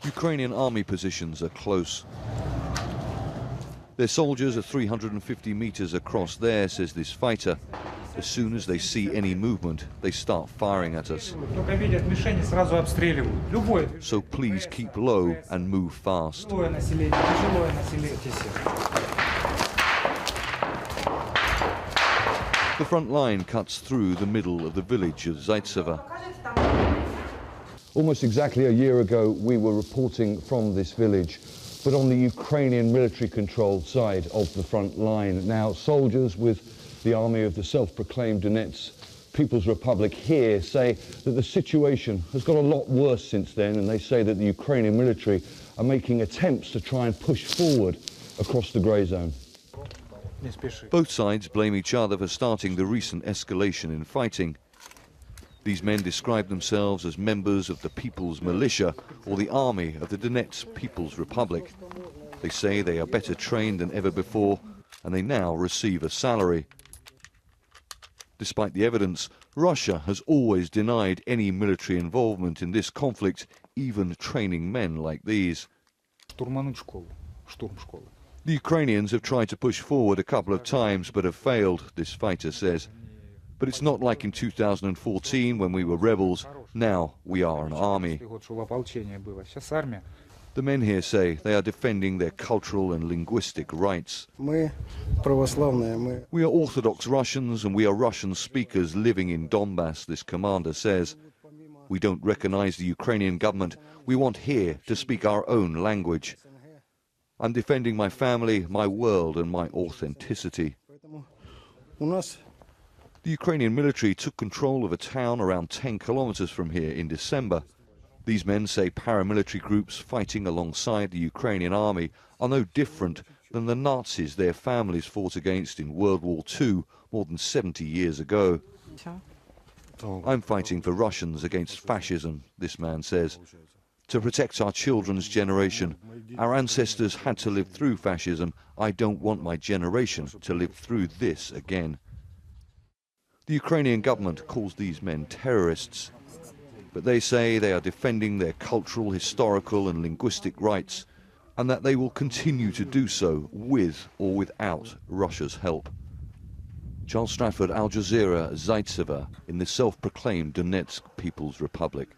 Ukrainian army positions are close. Their soldiers are 350 meters across there, says this fighter. As soon as they see any movement, they start firing at us. So please keep low and move fast. The front line cuts through the middle of the village of Zeitsvesa. Almost exactly a year ago, we were reporting from this village, but on the Ukrainian military-controlled side of the front line. Now, soldiers with the army of the self-proclaimed Donetsk People's Republic here say that the situation has got a lot worse since then, and they say that the Ukrainian military are making attempts to try and push forward across the grey zone. Both sides blame each other for starting the recent escalation in fighting. These men describe themselves as members of the People's Militia or the army of the Donetsk People's Republic. They say they are better trained than ever before, and they now receive a salary. Despite the evidence, Russia has always denied any military involvement in this conflict, even training men like these. The Ukrainians have tried to push forward a couple of times but have failed, this fighter says. But it's not like in 2014 when we were rebels. Now we are an army. The men here say they are defending their cultural and linguistic rights. We are Orthodox Russians and we are Russian speakers living in Donbass, this commander says. We don't recognize the Ukrainian government. We want here to speak our own language. I'm defending my family, my world and my authenticity. The Ukrainian military took control of a town around 10 kilometers from here in December. These men say paramilitary groups fighting alongside the Ukrainian army are no different than the Nazis their families fought against in World War II more than 70 years ago. I'm fighting for Russians against fascism, this man says. To protect our children's generation. Our ancestors had to live through fascism. I don't want my generation to live through this again. The Ukrainian government calls these men terrorists, but they say they are defending their cultural, historical and linguistic rights, and that they will continue to do so with or without Russia's help. Charles Stratford, Al Jazeera, Zeitsvesa, in the self-proclaimed Donetsk People's Republic.